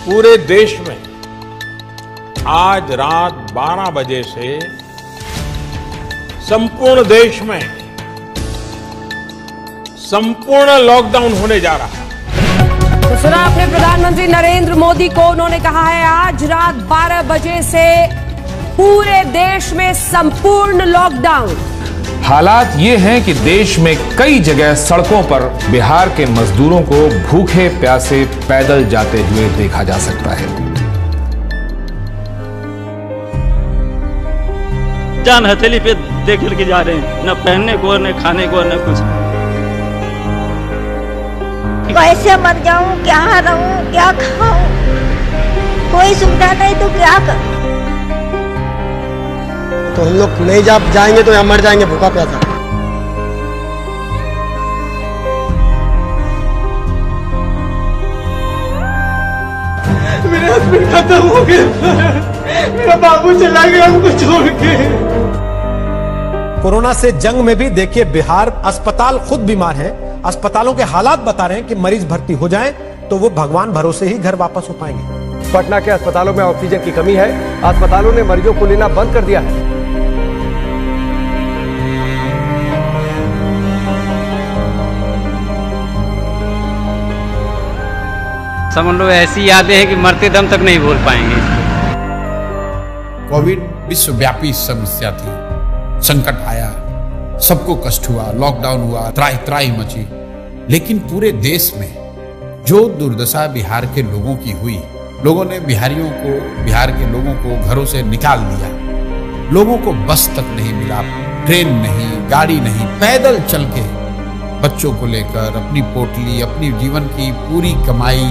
पूरे देश में आज रात 12 बजे से संपूर्ण देश में संपूर्ण लॉकडाउन होने जा रहा है। तो सुना आपने प्रधानमंत्री नरेंद्र मोदी को, उन्होंने कहा है आज रात 12 बजे से पूरे देश में संपूर्ण लॉकडाउन। हालात ये हैं कि देश में कई जगह सड़कों पर बिहार के मजदूरों को भूखे प्यासे पैदल जाते हुए देखा जा सकता है। जान हथेली पे देख के जा रहे हैं, न पहनने को, न खाने को, न कुछ। कैसे मर जाऊं, क्या रहूं, क्या खाऊं, कोई सुविधा नहीं तो क्या करूं। तो हम लोग नहीं जाएंगे तो यहाँ मर जाएंगे भूखा प्यासा। मेरे हस्बैंड खत्म हो गए, मेरा बाबू चला गया हमको छोड़ के। कोरोना से जंग में भी देखिए बिहार अस्पताल खुद बीमार है, अस्पतालों के हालात बता रहे हैं कि मरीज भर्ती हो जाएं तो वो भगवान भरोसे ही घर वापस हो पाएंगे। पटना के अस्पतालों में ऑक्सीजन की कमी है, अस्पतालों ने मरीजों को लेना बंद कर दिया है। समझ लो ऐसी यादें हैं कि मरते दम तक नहीं भूल पाएंगे। कोविड विश्वव्यापी समस्या थी, संकट आया, सबको कष्ट हुआ, लॉकडाउन हुआ, त्राही त्राही मची। लेकिन पूरे देश में जो दुर्दशा बिहार के लोगों की हुई, लोगों ने बिहार के लोगों को घरों से निकाल दिया। लोगों को बस तक नहीं मिला, ट्रेन नहीं, गाड़ी नहीं, पैदल चल के बच्चों को लेकर अपनी पोटली, अपनी जीवन की पूरी कमाई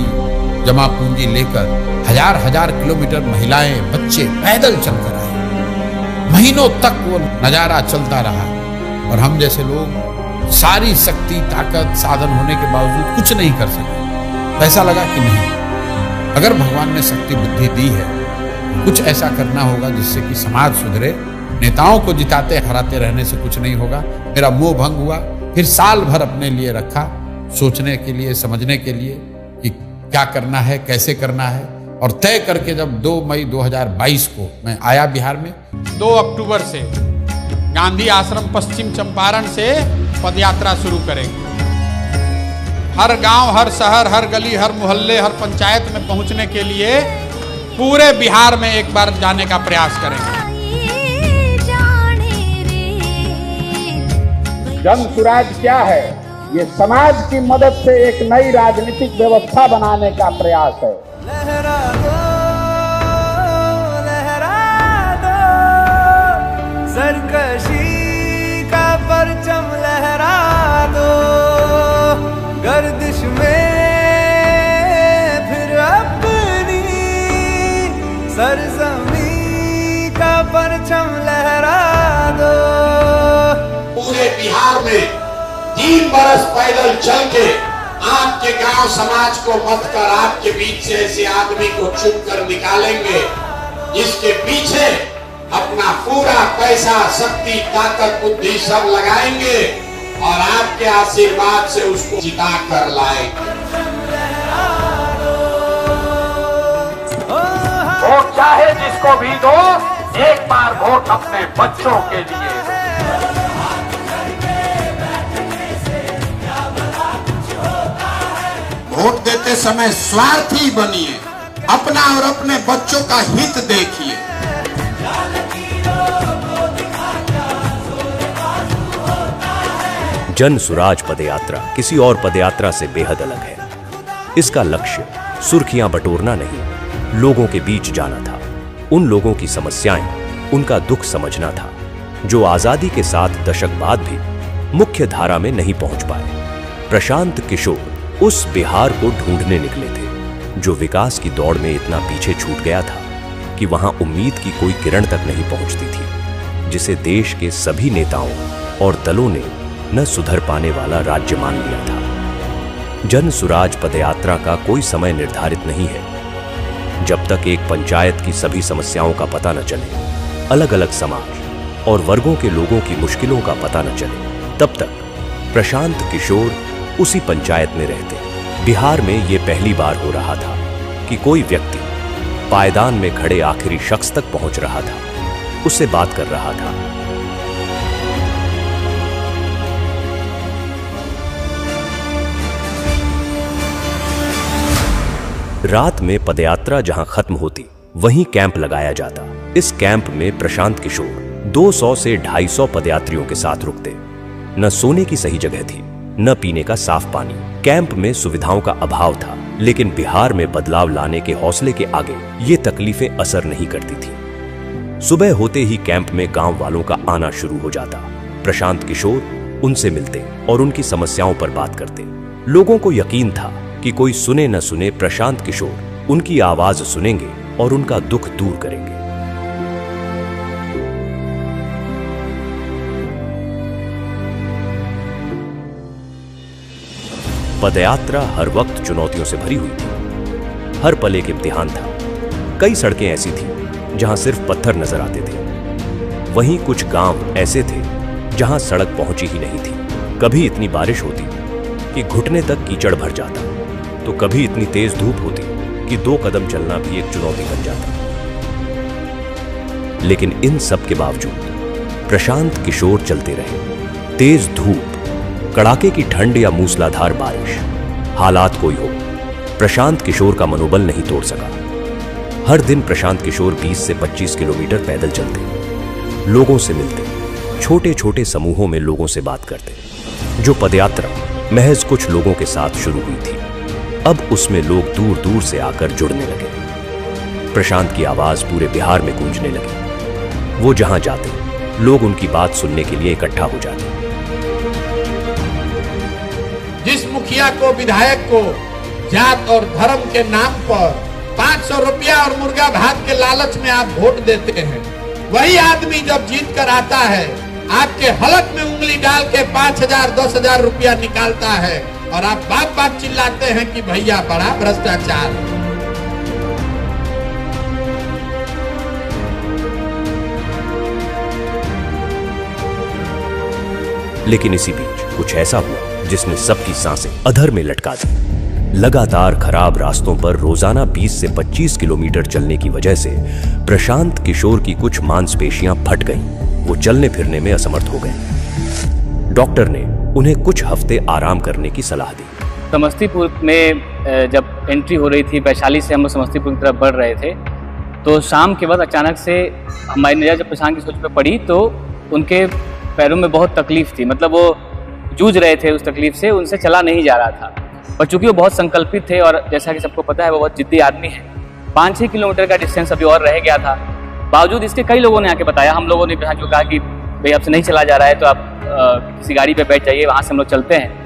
जमा पूंजी लेकर हजार हजार किलोमीटर महिलाएं, बच्चे पैदल चलकर आए। महीनों तक वो नजारा चलता रहा और हम जैसे लोग सारी शक्ति, ताकत, साधन होने के बावजूद कुछ नहीं कर सके। ऐसा लगा कि नहीं, अगर भगवान ने शक्ति बुद्धि दी है, कुछ ऐसा करना होगा जिससे कि समाज सुधरे। नेताओं को जिताते हराते रहने से कुछ नहीं होगा। मेरा मोह भंग हुआ। फिर साल भर अपने लिए रखा, सोचने के लिए, समझने के लिए कि क्या करना है, कैसे करना है। और तय करके जब 2 मई 2022 को मैं आया बिहार में, 2 अक्टूबर से गांधी आश्रम पश्चिम चंपारण से पदयात्रा शुरू करेंगे। हर गांव, हर शहर, हर गली, हर मोहल्ले, हर पंचायत में पहुंचने के लिए पूरे बिहार में एक बार जाने का प्रयास करेंगे। जन सुराज क्या है? ये समाज की मदद से एक नई राजनीतिक व्यवस्था बनाने का प्रयास है। लहरा दो सरकशी का परचम, लहरा दो गर्दिश में फिर अपनी सरजमी का परचम, लहरा दो। पूरे बिहार में 3 बरस पैदल चल के आपके गांव समाज को मत कर आपके बीच से ऐसे आदमी को चुन कर निकालेंगे जिसके पीछे अपना पूरा पैसा, शक्ति, ताकत, बुद्धि सब लगाएंगे और आपके आशीर्वाद से उसको जिता कर लाएंगे। वोट चाहे जिसको भी दो, एक बार वोट अपने बच्चों के लिए। वोट देते समय स्वार्थी बनिए, अपना और अपने बच्चों का हित देखिए। जन सुराज पदयात्रा किसी और पदयात्रा से बेहद अलग है। इसका लक्ष्य सुर्खियां बटोरना नहीं, लोगों के बीच जाना था, उन लोगों की समस्याएं, उनका दुख समझना था जो आजादी के 7 दशक बाद भी मुख्य धारा में नहीं पहुंच पाए। प्रशांत किशोर उस बिहार को ढूंढने निकले थे जो विकास की दौड़ में इतना पीछे छूट गया था कि वहां उम्मीद की कोई किरण तक नहीं पहुंचती थी, जिसे देश के सभी नेताओं और दलों ने न सुधर पाने वाला राज्य मान लिया था। जन सुराज पदयात्रा का कोई समय निर्धारित नहीं है। जब तक एक पंचायत की सभी समस्याओं का पता न चले, अलग अलग समाज और वर्गों के लोगों की मुश्किलों का पता न चले, तब तक प्रशांत किशोर उसी पंचायत में रहते। बिहार में ये पहली बार हो रहा था कि कि कोई व्यक्ति पायदान में खड़े आखिरी शख्स तक पहुंच रहा था, उससे बात कर रहा था। रात में पदयात्रा जहां खत्म होती, वहीं कैंप लगाया जाता। इस कैंप में प्रशांत किशोर 200 से 250 पदयात्रियों के साथ रुकते। न सोने की सही जगह थी, न पीने का साफ पानी। कैंप में सुविधाओं का अभाव था, लेकिन बिहार में बदलाव लाने के हौसले के आगे ये तकलीफें असर नहीं करती थी। सुबह होते ही कैंप में गांव वालों का आना शुरू हो जाता। प्रशांत किशोर उनसे मिलते और उनकी समस्याओं पर बात करते। लोगों को यकीन था कि कोई सुने न सुने, प्रशांत किशोर उनकी आवाज सुनेंगे और उनका दुख दूर करेंगे। पदयात्रा हर वक्त चुनौतियों से भरी हुई थी। हर पल एक इम्तिहान था। कई सड़कें ऐसी थीं जहां सिर्फ पत्थर नजर आते थे। वहीं कुछ गांव ऐसे थे जहां सड़क पहुंची ही नहीं थी। कभी इतनी बारिश होती कि घुटने तक कीचड़ भर जाता, तो कभी इतनी तेज धूप होती कि 2 कदम चलना भी एक चुनौती बन जाता। लेकिन इन सब के बावजूद प्रशांत किशोर चलते रहे। तेज धूप, कड़ाके की ठंड या मूसलाधार बारिश, हालात कोई हो, प्रशांत किशोर का मनोबल नहीं तोड़ सका। हर दिन प्रशांत किशोर 20 से 25 किलोमीटर पैदल चलते, लोगों से मिलते, छोटे छोटे समूहों में लोगों से बात करते। जो पदयात्रा महज कुछ लोगों के साथ शुरू हुई थी, अब उसमें लोग दूर दूर से आकर जुड़ने लगे। प्रशांत की आवाज पूरे बिहार में गूंजने लगी। वो जहां जाते, लोग उनकी बात सुनने के लिए इकट्ठा हो जाते। जिस मुखिया को, विधायक को जात और धर्म के नाम पर 500 रुपया और मुर्गा भात के लालच में आप वोट देते हैं, वही आदमी जब जीत कर आता है, आपके हलक में उंगली डाल के 5000 10,000 रुपया निकालता है और आप बाप बाप चिल्लाते हैं कि भैया बड़ा भ्रष्टाचार। लेकिन इसी बीच कुछ ऐसा हुआ जिसने सबकी सांसें अधर में लटका दी। लगातार खराब रास्तों पर रोजाना 20 से 25 किलोमीटर चलने की वजह से प्रशांत किशोर की कुछ मांसपेशियां फट गईं। वो चलने फिरने में असमर्थ हो गए। डॉक्टर ने उन्हें कुछ हफ्ते आराम करने की सलाह दी। समस्तीपुर में जब एंट्री हो रही थी, वैशाली से हम लोग समस्तीपुर की तरफ बढ़ रहे थे, तो शाम के बाद अचानक से हमारी नजर जब प्रशांत किशोर पे पड़ी तो उनके पैरों में बहुत तकलीफ थी। मतलब वो जूझ रहे थे उस तकलीफ से, उनसे चला नहीं जा रहा था। और चूंकि वो बहुत संकल्पित थे और जैसा कि सबको पता है वो बहुत जिद्दी आदमी है, 5-6 किलोमीटर का डिस्टेंस अभी और रह गया था। बावजूद इसके कई लोगों ने आके बताया, हम लोगों ने प्रशांत को कहा कि भाई आपसे नहीं चला जा रहा है तो आप किसी गाड़ी पे बैठ जाइए, वहाँ से हम लोग चलते हैं।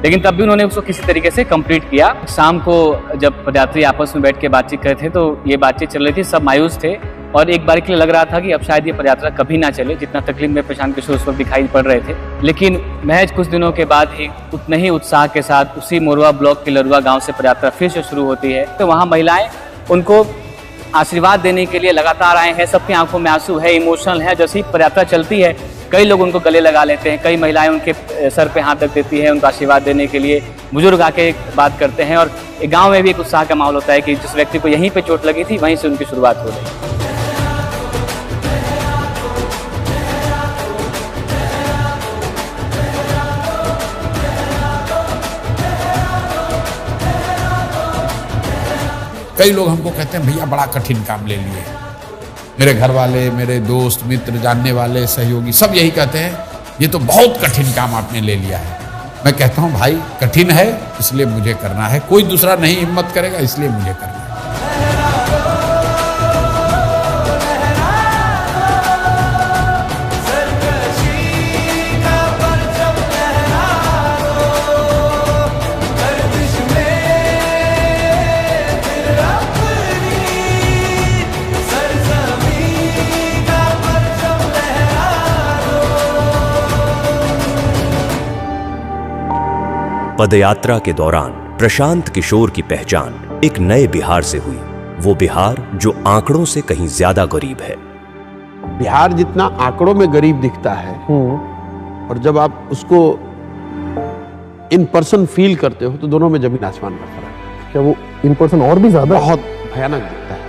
लेकिन तब भी उन्होंने उसको किसी तरीके से कंप्लीट किया। शाम को जब पदयात्री आपस में बैठ के बातचीत कर रहे थे तो ये बातचीत चल रही थी, सब मायूस थे और एक बार के लिए लग रहा था कि अब शायद ये पदयात्रा कभी ना चले, जितना तकलीफ में प्रशांत किशोर उस वक्त दिखाई पड़ रहे थे। लेकिन महज कुछ दिनों के बाद ही उतने ही उत्साह के साथ उसी मोरवा ब्लॉक के लरुआ गांव से पदयात्रा फिर से शुरू होती है। तो वहाँ महिलाएं उनको आशीर्वाद देने के लिए लगातार आए हैं। सबकी आंखों में आंसू है, इमोशनल है। जैसे ही पदयात्रा चलती है कई लोग उनको गले लगा लेते हैं, कई महिलाएं उनके सर पे हाथ रख देती है उनको आशीर्वाद देने के लिए। बुजुर्ग आके बात करते हैं और गांव में भी एक उत्साह का माहौल होता है कि जिस व्यक्ति को यहीं पे चोट लगी थी वहीं से उनकी शुरुआत हो गई। कई लोग हमको कहते हैं भैया बड़ा कठिन काम ले लिए। मेरे घर वाले, मेरे दोस्त मित्र, जानने वाले, सहयोगी सब यही कहते हैं ये तो बहुत कठिन काम आपने ले लिया है। मैं कहता हूँ भाई कठिन है इसलिए मुझे करना है, कोई दूसरा नहीं हिम्मत करेगा इसलिए मुझे करना है। पदयात्रा के दौरान प्रशांत किशोर की पहचान एक नए बिहार से हुई। वो बिहार जो आंकड़ों से कहीं ज्यादा गरीब है। बिहार जितना आंकड़ों में गरीब दिखता है और जब आप उसको इन पर्सन फील करते हो तो दोनों में जमीन आसमान का फर्क है। क्या वो इन पर्सन और भी ज्यादा बहुत भयानक दिखता है।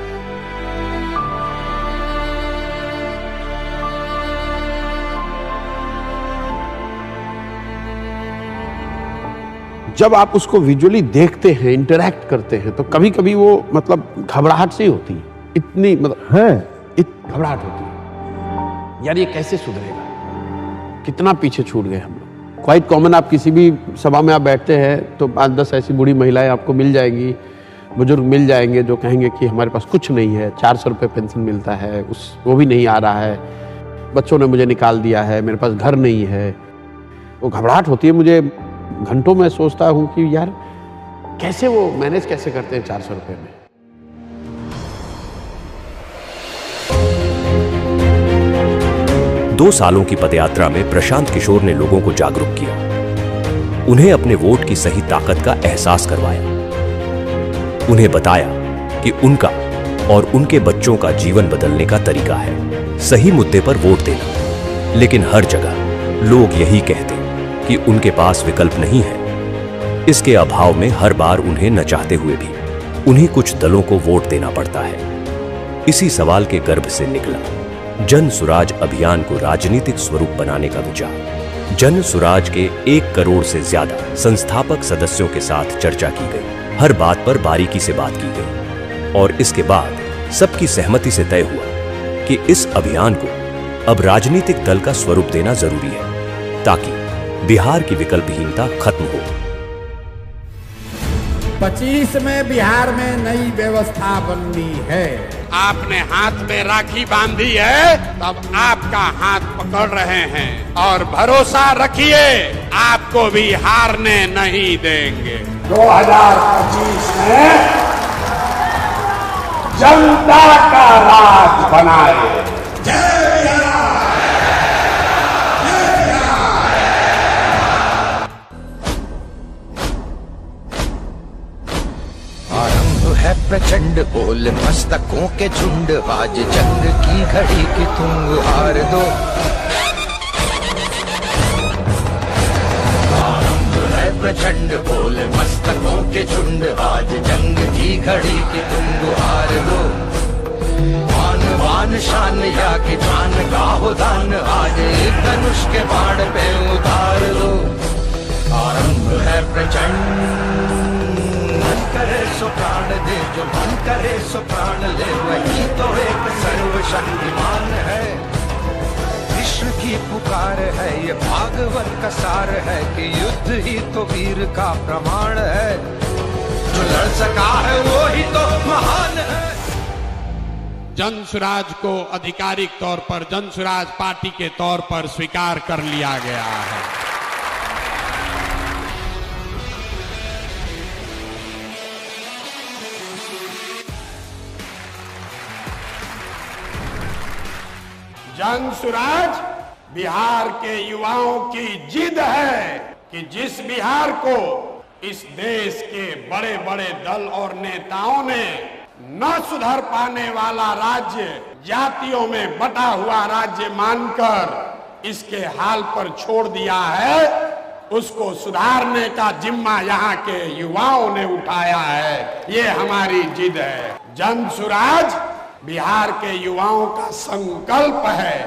जब आप उसको विजुअली देखते हैं, इंटरैक्ट करते हैं, तो कभी कभी वो मतलब घबराहट से ही होती है, इतनी मतलब है घबराहट होती है, यार ये कैसे सुधरेगा, कितना पीछे छूट गए हम लोग। क्वाइट कॉमन, आप किसी भी सभा में आप बैठते हैं तो 5-10 ऐसी बूढ़ी महिलाएं आपको मिल जाएंगी, बुजुर्ग मिल जाएंगे जो कहेंगे कि हमारे पास कुछ नहीं है, 400 रुपये पेंशन मिलता है, वो भी नहीं आ रहा है, बच्चों ने मुझे निकाल दिया है, मेरे पास घर नहीं है। वो घबराहट होती है मुझे, घंटों में सोचता हूं कि यार कैसे वो मैनेज कैसे करते हैं 400 रुपये में। दो सालों की पदयात्रा में प्रशांत किशोर ने लोगों को जागरूक किया, उन्हें अपने वोट की सही ताकत का एहसास करवाया, उन्हें बताया कि उनका और उनके बच्चों का जीवन बदलने का तरीका है सही मुद्दे पर वोट देना। लेकिन हर जगह लोग यही कहते कि उनके पास विकल्प नहीं है। इसके अभाव में हर बार उन्हें न चाहते हुए भी उन्हीं कुछ दलों को वोट देना पड़ता है। इसी सवाल के गर्भ से निकला जन सुराज अभियान को राजनीतिक स्वरूप बनाने का विचार। जन सुराज के 1 करोड़ से ज्यादा संस्थापक सदस्यों के साथ चर्चा की गई, हर बात पर बारीकी से बात की गई और इसके बाद सबकी सहमति से तय हुआ कि इस अभियान को अब राजनीतिक दल का स्वरूप देना जरूरी है ताकि बिहार की विकल्पहीनता खत्म हो। 25 में बिहार में नई व्यवस्था बननी है। आपने हाथ में राखी बांधी है, तब आपका हाथ पकड़ रहे हैं और भरोसा रखिए आपको भी हारने नहीं देंगे। 2025 में जनता का राज बनाए। प्रचंड बोल मस्तकों के झुंड, आज जंग की घड़ी की तुम हार दो। प्रचंड बोल मस्तकों के झुंड, आज जंग की घड़ी की तुम हार दो। मान वान शान या कि जान का हो दान, आज धनुष के बाण पे उतार दो। आरंभ है प्रचंड, करे सो प्राण दे, जो मन करे सो प्राण ले, वही तो एक सर्वशक्तिमान है। कृष्ण की पुकार है, ये भागवत का सार है कि युद्ध ही तो वीर का प्रमाण है। जो लड़ सका है वो ही तो महान है। जन सुराज को आधिकारिक तौर पर जन सुराज पार्टी के तौर पर स्वीकार कर लिया गया है। जन सुराज बिहार के युवाओं की जिद है कि जिस बिहार को इस देश के बड़े बड़े दल और नेताओं ने न सुधर पाने वाला राज्य, जातियों में बटा हुआ राज्य मानकर इसके हाल पर छोड़ दिया है, उसको सुधारने का जिम्मा यहाँ के युवाओं ने उठाया है। ये हमारी जिद है। जन सुराज बिहार के युवाओं का संकल्प है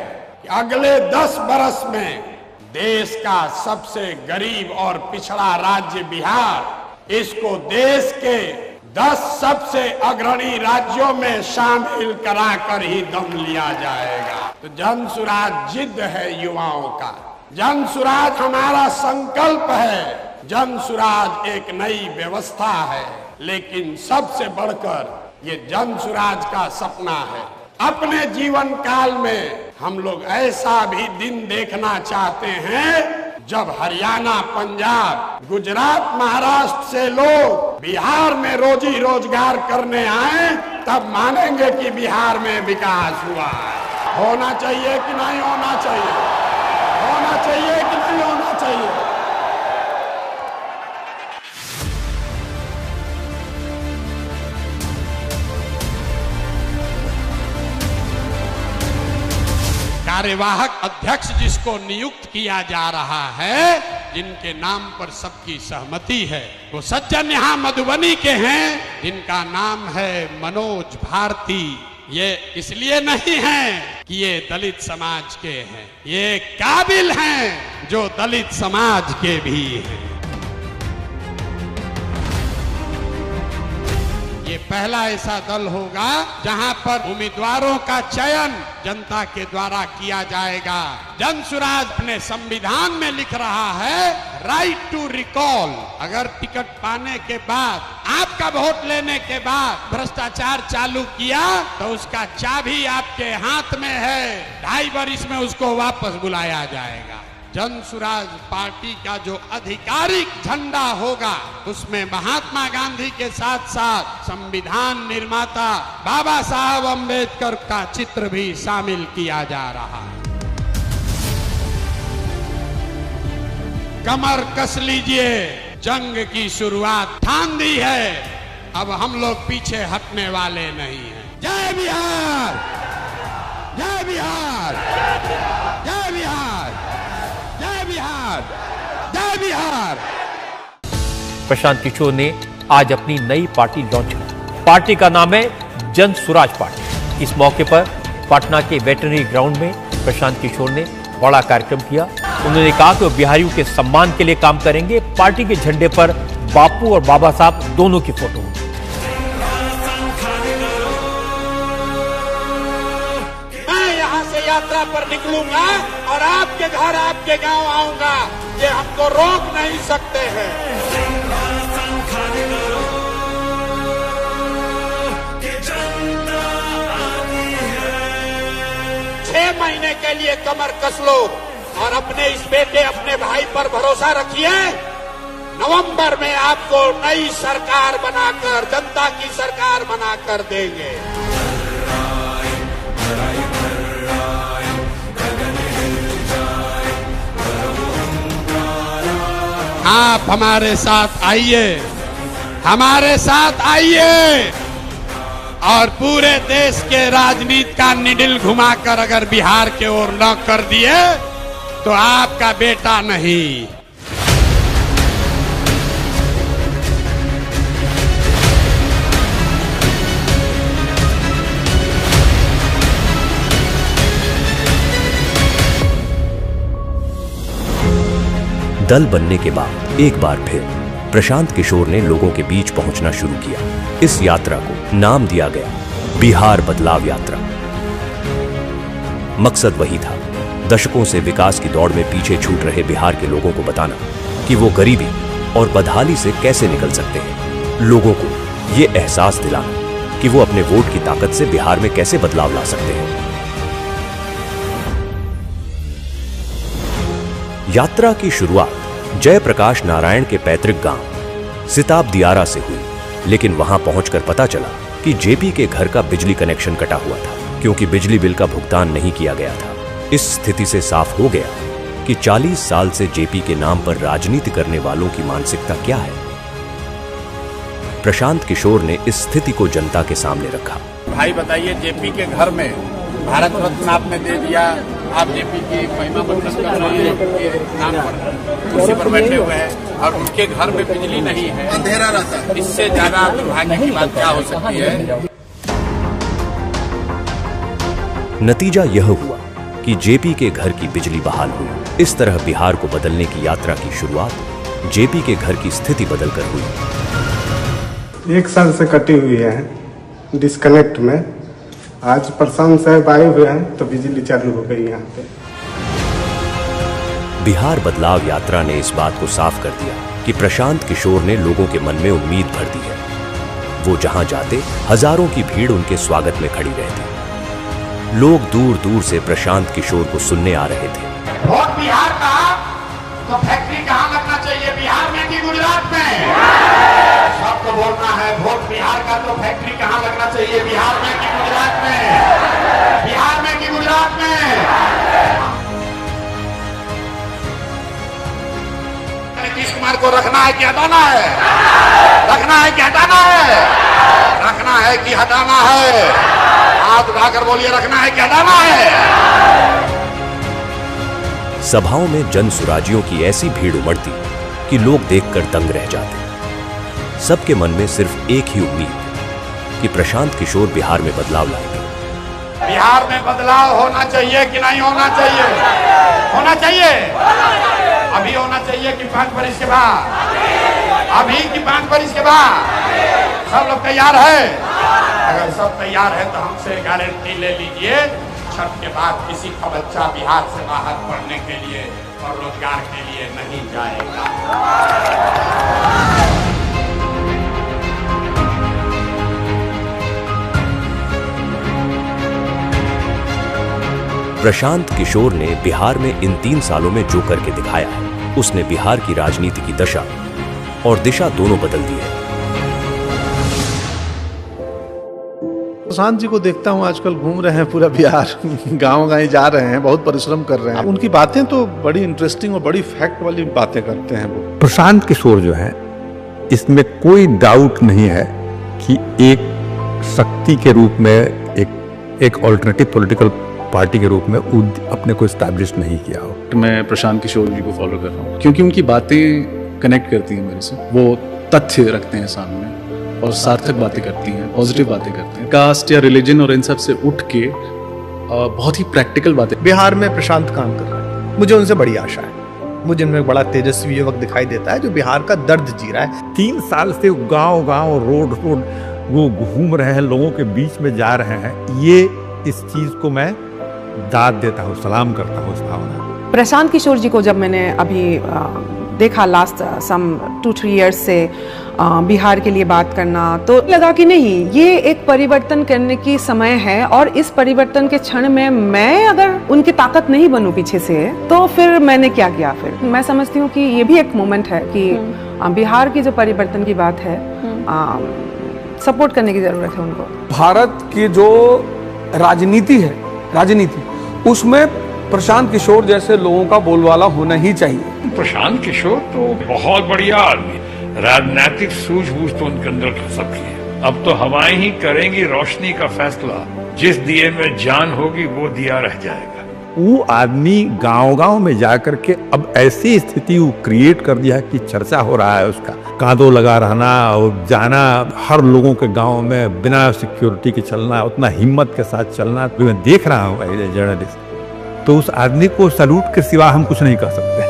कि अगले 10 बरस में देश का सबसे गरीब और पिछड़ा राज्य बिहार, इसको देश के 10 सबसे अग्रणी राज्यों में शामिल कराकर ही दम लिया जाएगा। तो जन सुराज जिद है युवाओं का, जन सुराज हमारा संकल्प है, जन सुराज एक नई व्यवस्था है, लेकिन सबसे बढ़कर ये जन सुराज का सपना है। अपने जीवन काल में हम लोग ऐसा भी दिन देखना चाहते हैं जब हरियाणा, पंजाब, गुजरात, महाराष्ट्र से लोग बिहार में रोजी रोजगार करने आए, तब मानेंगे कि बिहार में विकास हुआ है। होना चाहिए कि नहीं होना चाहिए? होना चाहिए कि नहीं होना चाहिए? कार्यवाहक अध्यक्ष जिसको नियुक्त किया जा रहा है, जिनके नाम पर सबकी सहमति है। वो सज्जन यहाँ मधुबनी के हैं जिनका नाम है मनोज भारती। ये इसलिए नहीं है कि ये दलित समाज के हैं, ये काबिल हैं जो दलित समाज के भी हैं। ये पहला ऐसा दल होगा जहां पर उम्मीदवारों का चयन जनता के द्वारा किया जाएगा। जनसुराज अपने संविधान में लिख रहा है राइट टू रिकॉल। अगर टिकट पाने के बाद, आपका वोट लेने के बाद भ्रष्टाचार चालू किया तो उसका चाबी आपके हाथ में है। 2.5 वर्ष में उसको वापस बुलाया जाएगा। जनसुराज पार्टी का जो आधिकारिक झंडा होगा उसमें महात्मा गांधी के साथ साथ संविधान निर्माता बाबा साहब अम्बेडकर का चित्र भी शामिल किया जा रहा है। कमर कस लीजिए, जंग की शुरुआत ठान दी है। अब हम लोग पीछे हटने वाले नहीं हैं। जय बिहार, जय बिहार, जय बिहार, जय बिहार, जय बिहार। प्रशांत किशोर ने आज अपनी नई पार्टी लॉन्च की। पार्टी का नाम है जन सुराज पार्टी। इस मौके पर पटना के वेटरनरी ग्राउंड में प्रशांत किशोर ने बड़ा कार्यक्रम किया। उन्होंने कहा कि वो बिहारियों के सम्मान के लिए काम करेंगे। पार्टी के झंडे पर बापू और बाबा साहब दोनों की फोटो होगी। मैं यहाँ से यात्रा पर निकलूंगा और आपके घर, आपके गांव आऊंगा। ये हमको रोक नहीं सकते हैं। 6 महीने के लिए कमर कस लो और अपने इस बेटे, अपने भाई पर भरोसा रखिए। नवंबर में आपको नई सरकार बनाकर, जनता की सरकार बनाकर देंगे। आप हमारे साथ आइए, हमारे साथ आइए और पूरे देश के राजनीति का निडिल घुमाकर अगर बिहार के ओर न कर दिए तो आपका बेटा नहीं। दल बनने के बाद एक बार फिर प्रशांत किशोर ने लोगों के बीच पहुंचना शुरू किया। इस यात्रा को नाम दिया गया बिहार बदलाव यात्रा। मकसद वही था, दशकों से विकास की दौड़ में पीछे छूट रहे बिहार के लोगों को बताना कि वो गरीबी और बदहाली से कैसे निकल सकते हैं। लोगों को ये एहसास दिलाना कि वो अपने वोट की ताकत से बिहार में कैसे बदलाव ला सकते हैं। यात्रा की शुरुआत जयप्रकाश नारायण के पैतृक गांव सिताब दियारा से हुई, लेकिन वहां पहुंचकर पता चला कि जेपी के घर का बिजली कनेक्शन कटा हुआ था क्योंकि बिजली बिल का भुगतान नहीं किया गया था। इस स्थिति से साफ हो गया कि 40 साल से जेपी के नाम पर राजनीति करने वालों की मानसिकता क्या है। प्रशांत किशोर ने इस स्थिति को जनता के सामने रखा। भाई बताइए, जेपी के घर में भारत रत्न आपने दे दिया, आप जेपी की महिमा मंडल कर रहे हैं, नाम पर कुर्सी पर बैठे हुए हैं और उनके घर में बिजली नहीं है, अंधेरा रहता है। इससे ज्यादा दुर्भाग्य की बात क्या हो सकती है। नतीजा यह हुआ कि जेपी के घर की बिजली बहाल हुई। इस तरह बिहार को बदलने की यात्रा की शुरुआत जेपी के घर की स्थिति बदलकर हुई। 1 साल से कटी हुई है डिस्कनेक्ट में। आज प्रशांत साहब आए हुए हैं तो बिजली चालू हो गई यहाँ पे। बिहार बदलाव यात्रा ने इस बात को साफ कर दिया कि प्रशांत किशोर ने लोगों के मन में उम्मीद भर दी है। वो जहां जाते हजारों की भीड़ उनके स्वागत में खड़ी रहती। लोग दूर दूर से प्रशांत किशोर को सुनने आ रहे थे। वोट बिहार का तो फैक्ट्री कहाँ लगना चाहिए, बिहार में कि गुजरात में? सबको बोलना है, वोट बिहार का तो फैक्ट्री कहाँ लगना चाहिए, बिहार में कि गुजरात में? बिहार में कि गुजरात में? नीतीश कुमार को रखना है कि हटाना है? रखना है कि हटाना है? रखना है कि हटाना है? हाथ उठाकर बोलिए, रखना है कि हटाना है? सभाओं में जन सुराजियों की ऐसी भीड़ उमड़ती कि लोग देखकर दंग रह जाते। सबके मन में सिर्फ एक ही उम्मीद कि प्रशांत किशोर बिहार में बदलाव लाएंगे। बिहार में बदलाव होना चाहिए कि नहीं होना चाहिए? होना चाहिए। अभी होना चाहिए कि 5 वर्ष के बाद? अभी कि 5 वर्ष के बाद? सब लोग तैयार है? अगर सब तैयार है तो हमसे गारंटी ले लीजिए, छठ के बाद किसी का बच्चा बिहार से बाहर पढ़ने के लिए और रोजगार के लिए नहीं जाएगा। प्रशांत किशोर ने बिहार में इन 3 सालों में जो करके दिखाया है, उसने बिहार की राजनीति की दशा और दिशा दोनों बदल दी है। प्रशांत जी को देखता हूँ आजकल घूम रहे हैं पूरा बिहार, गांव-गांव जा रहे हैं, बहुत परिश्रम कर रहे हैं। उनकी बातें तो बड़ी इंटरेस्टिंग और बड़ी फैक्ट वाली बातें करते हैं वो। प्रशांत किशोर जो है, इसमें कोई डाउट नहीं है कि एक शक्ति के रूप में एक ऑल्टरनेटिव पॉलिटिकल पार्टी के रूप में अपने को एस्टैब्लिश नहीं किया हो। मैं प्रशांत किशोर जी को फॉलो कर रहा हूँ क्योंकि उनकी बातें कनेक्ट करती हैं मेरे से। वो तथ्य रखते हैं सामने और सार्थक बातें करती हैं, पॉजिटिव बातें करते हैं। कास्ट या रिलीजन और इन सब से उठ के बहुत ही प्रैक्टिकल बातें। बिहार में प्रशांत काम कर रहा है, मुझे उनसे बड़ी आशा है। मुझे इनमें बड़ा तेजस्वी युवक दिखाई देता है जो बिहार का दर्द जी रहा है। 3 साल से गांव-गांव रोड वो घूम रहे हैं, लोगों के बीच में जा रहे हैं। ये इस चीज को मैं दाद देता हूँ, सलाम करता हूँ इस भावना। प्रशांत किशोर जी को जब मैंने अभी देखा लास्ट सम 2-3 इयर्स से बिहार के लिए बात करना, तो लगा कि नहीं, ये एक परिवर्तन करने की समय है और इस परिवर्तन के क्षण में मैं अगर उनकी ताकत नहीं बनूं पीछे से, तो फिर मैंने क्या किया? फिर मैं समझती हूँ कि ये भी एक मोमेंट है कि बिहार की जो परिवर्तन की बात है, सपोर्ट करने की जरूरत है उनको। भारत की जो राजनीति उसमें प्रशांत किशोर जैसे लोगों का बोलबाला होना ही चाहिए। प्रशांत किशोर तो बहुत बढ़िया आदमी, राजनीतिक सूझबूझ तो उनके अंदर सबकी है। अब तो हवाएं ही करेंगी रोशनी का फैसला, जिस दिए में जान होगी वो दिया रह जाएगा। वो आदमी गांव-गांव में जाकर के अब ऐसी स्थिति वो क्रिएट कर दिया कि चर्चा हो रहा है उसका। कांधों लगा रहना और जाना, हर लोगों के गांव में बिना सिक्योरिटी के चलना, उतना हिम्मत के साथ चलना, मैं देख रहा हूँ एज ए जर्नलिस्ट। तो उस आदमी को सैल्यूट के सिवा हम कुछ नहीं कर सकते।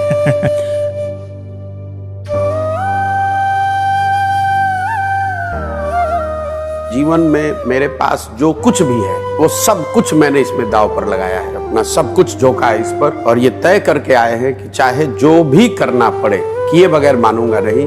जीवन में मेरे पास जो कुछ भी है वो सब कुछ मैंने इसमें दांव पर लगाया है, अपना सब कुछ झोंका है इस पर, और ये तय करके आए हैं कि चाहे जो भी करना पड़े, किए बगैर मानूंगा नहीं।